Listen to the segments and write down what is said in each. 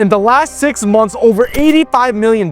In the last 6 months, over $85 million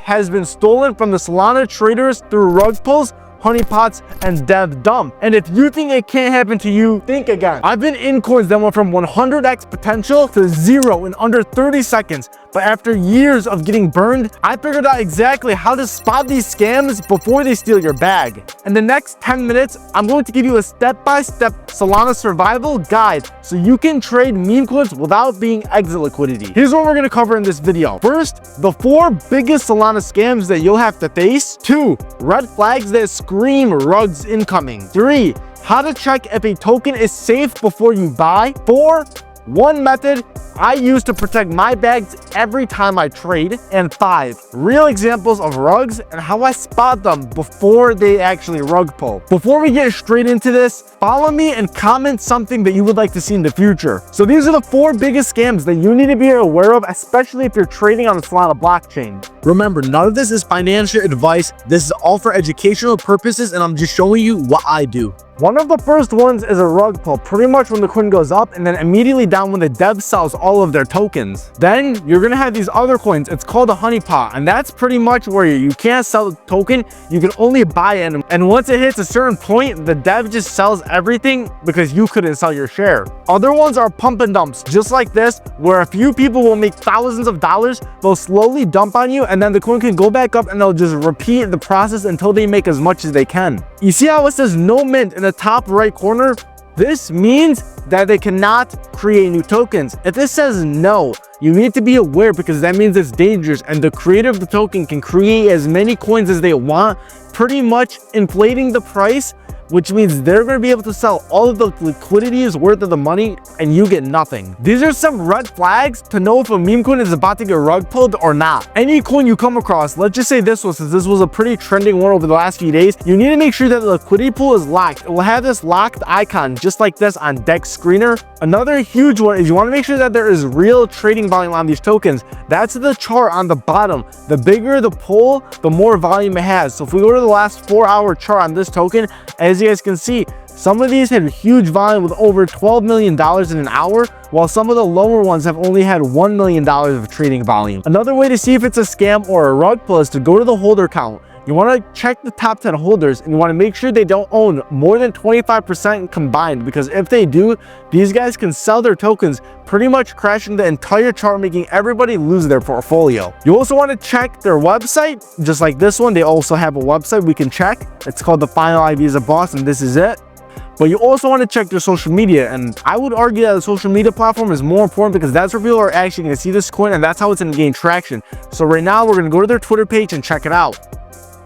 has been stolen from the Solana traders through rug pulls, honeypots, and dev dump. And if you think it can't happen to you, think again. I've been in coins that went from 100x potential to 0 in under 30 seconds. But after years of getting burned, I figured out exactly how to spot these scams before they steal your bag. In the next 10 minutes, I'm going to give you a step-by-step Solana survival guide so you can trade meme coins without being exit liquidity. Here's what we're going to cover in this video. First, the 4 biggest Solana scams that you'll have to face. 2, red flags that scream rugs incoming. 3, how to check if a token is safe before you buy. 4, one method I use to protect my bags every time I trade. And 5, real examples of rugs and how I spot them before they actually rug pull. Before we get straight into this, follow me and comment something that you would like to see in the future. So these are the 4 biggest scams that you need to be aware of, especially if you're trading on the Solana blockchain. Remember, none of this is financial advice. This is all for educational purposes, and I'm just showing you what I do. One of the first ones is a rug pull, pretty much when the coin goes up and then immediately down when the dev sells all of their tokens. Then you're gonna have these other coins. It's called a honeypot, and that's pretty much where you can't sell the token, you can only buy it. And once it hits a certain point, the dev just sells everything because you couldn't sell your share. Other ones are pump and dumps, just like this, where a few people will make thousands of dollars, they'll slowly dump on you, and then the coin can go back up and they'll just repeat the process until they make as much as they can. You see how it says no mint in the top right corner? This means that they cannot create new tokens. If this says no, you need to be aware because that means it's dangerous, and the creator of the token can create as many coins as they want, pretty much inflating the price, which means they're going to be able to sell all of the liquidity's worth of the money and you get nothing. These are some red flags to know if a meme coin is about to get rug pulled or not. Any coin you come across, let's just say this one, since this was a pretty trending one over the last few days, you need to make sure that the liquidity pool is locked. It will have this locked icon just like this on Dex Screener. Another huge one is you want to make sure that there is real trading volume on these tokens. That's the chart on the bottom. The bigger the pull, the more volume it has. So if we go to the last 4-hour chart on this token, as you guys can see, some of these had huge volume with over $12 million in an hour, while some of the lower ones have only had $1 million of trading volume. Another way to see if it's a scam or a rug pull is to go to the holder count. You want to check the top 10 holders and you want to make sure they don't own more than 25% combined, because if they do, these guys can sell their tokens, pretty much crashing the entire chart, making everybody lose their portfolio. You also want to check their website, just like this one. They also have a website we can check. It's called the Final IV is a Boss, and this is it. But you also want to check their social media, and I would argue that the social media platform is more important because that's where people are actually going to see this coin, and that's how it's going to gain traction. So right now we're going to go to their Twitter page and check it out.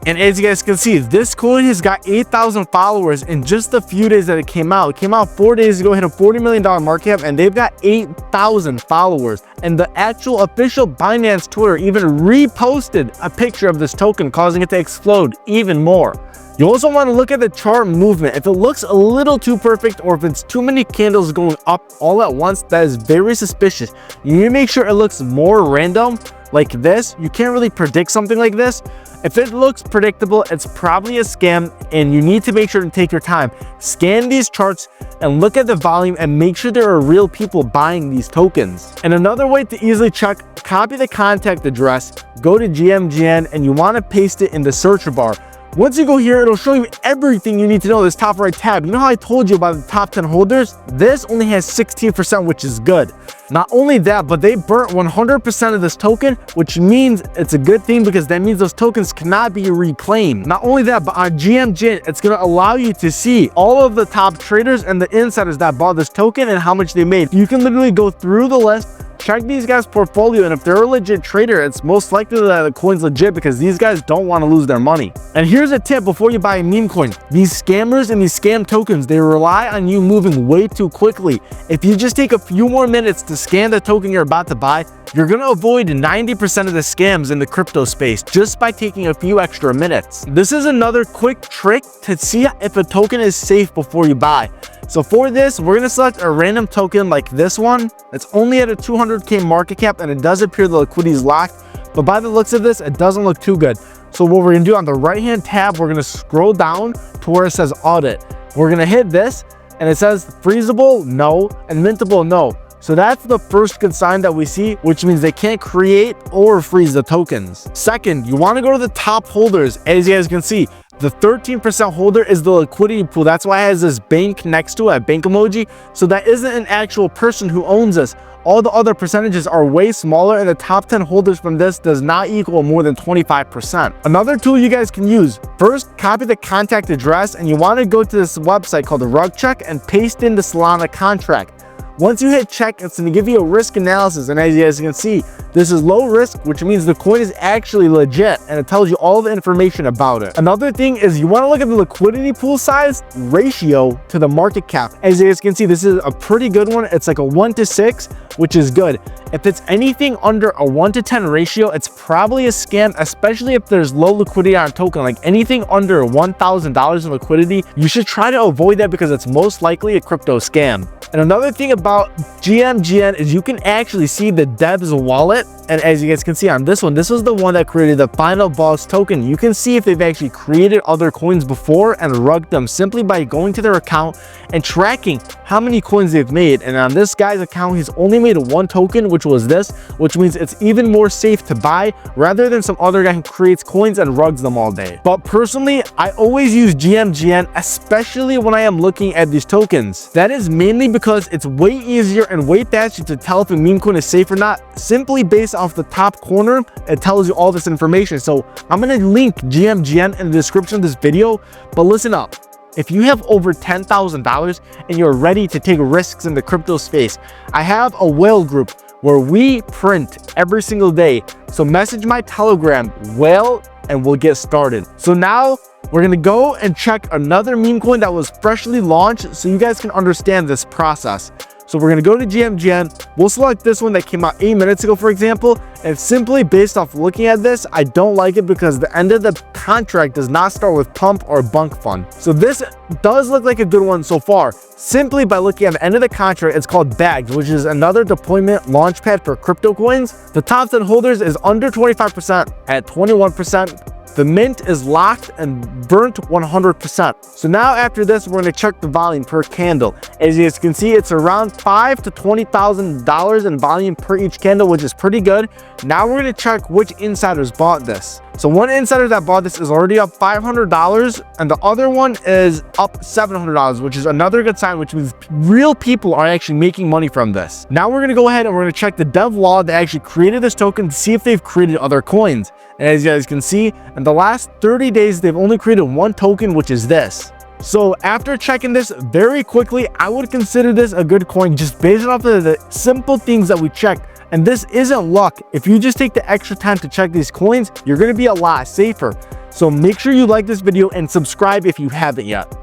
And as you guys can see, this coin has got 8,000 followers in just the few days that it came out. It came out 4 days ago, hit a $40 million market cap, and they've got 8,000 followers. And the actual official Binance Twitter even reposted a picture of this token, causing it to explode even more. You also want to look at the chart movement. If it looks a little too perfect, or if it's too many candles going up all at once, that is very suspicious. You need to make sure it looks more random, like this. You can't really predict something like this. If it looks predictable, it's probably a scam, and you need to make sure to take your time. Scan these charts and look at the volume and make sure there are real people buying these tokens. And another way to easily check, copy the contact address, go to GMGN, and you want to paste it in the search bar. Once you go here, it'll show you everything you need to know. This top right tab, you know how I told you about the top 10 holders? This only has 16%, which is good. Not only that, but they burnt 100% of this token, which means it's a good thing because that means those tokens cannot be reclaimed. Not only that, but on GMGN, it's going to allow you to see all of the top traders and the insiders that bought this token and how much they made. You can literally go through the list, check these guys' portfolio, and if they're a legit trader, it's most likely that the coin's legit because these guys don't want to lose their money. And here's a tip before you buy a meme coin. These scammers and these scam tokens, they rely on you moving way too quickly. If you just take a few more minutes to scan the token you're about to buy, you're going to avoid 90% of the scams in the crypto space just by taking a few extra minutes. This is another quick trick to see if a token is safe before you buy. So for this, we're going to select a random token like this one. It's only at a 200K market cap, and it does appear the liquidity is locked, but by the looks of this, it doesn't look too good. So what we're going to do on the right hand tab, we're going to scroll down to where it says audit. We're going to hit this, and it says freezable, no, and mintable, no. So that's the first good sign that we see, which means they can't create or freeze the tokens. Second, you want to go to the top holders. As you guys can see, the 13% holder is the liquidity pool. That's why it has this bank next to it, a bank emoji. So that isn't an actual person who owns this. All the other percentages are way smaller, and the top 10 holders from this does not equal more than 25%. Another tool you guys can use, first copy the contact address, and you want to go to this website called the Rug Check and paste in the Solana contract. Once you hit check, it's going to give you a risk analysis, and as you guys can see, this is low risk, which means the coin is actually legit, and it tells you all the information about it. Another thing is you want to look at the liquidity pool size ratio to the market cap. As you guys can see, this is a pretty good one. It's like a 1:6, which is good. If it's anything under a 1:10 ratio, it's probably a scam, especially if there's low liquidity on a token. Like anything under $1,000 in liquidity, you should try to avoid that because it's most likely a crypto scam. And another thing about GMGN is you can actually see the dev's wallet. And as you guys can see on this one, this was the one that created the final boss token. You can see if they've actually created other coins before and rugged them simply by going to their account and tracking how many coins they've made. And on this guy's account, he's only made one token, which was this, which means it's even more safe to buy rather than some other guy who creates coins and rugs them all day. But personally, I always use GMGN, especially when I am looking at these tokens. That is mainly because it's way easier and way faster to tell if a meme coin is safe or not. Simply based off the top corner, it tells you all this information. So I'm going to link GMGN in the description of this video, but listen up. If you have over $10,000 and you're ready to take risks in the crypto space, I have a whale group where we print every single day. So message my Telegram, whale, and we'll get started. So now we're gonna go and check another meme coin that was freshly launched so you guys can understand this process. So we're gonna go to GMGN. We'll select this one that came out 8 minutes ago, for example. And simply based off looking at this, I don't like it because the end of the contract does not start with pump or fun. So this does look like a good one so far. Simply by looking at the end of the contract, it's called bags, which is another deployment launchpad for crypto coins. The top 10 holders is under 25% at 21%. The mint is locked and burnt 100%. So now after this, we're going to check the volume per candle. As you guys can see, it's around $5,000 to $20,000 in volume per each candle, which is pretty good. Now we're going to check which insiders bought this. So one insider that bought this is already up $500, and the other one is up $700, which is another good sign, which means real people are actually making money from this. Now we're going to go ahead and we're going to check the dev wallet that actually created this token to see if they've created other coins. And as you guys can see, in the last 30 days, they've only created one token, which is this. So after checking this very quickly, I would consider this a good coin just based off of the simple things that we checked. And this isn't luck. If you just take the extra time to check these coins, you're going to be a lot safer. So make sure you like this video and subscribe if you haven't yet.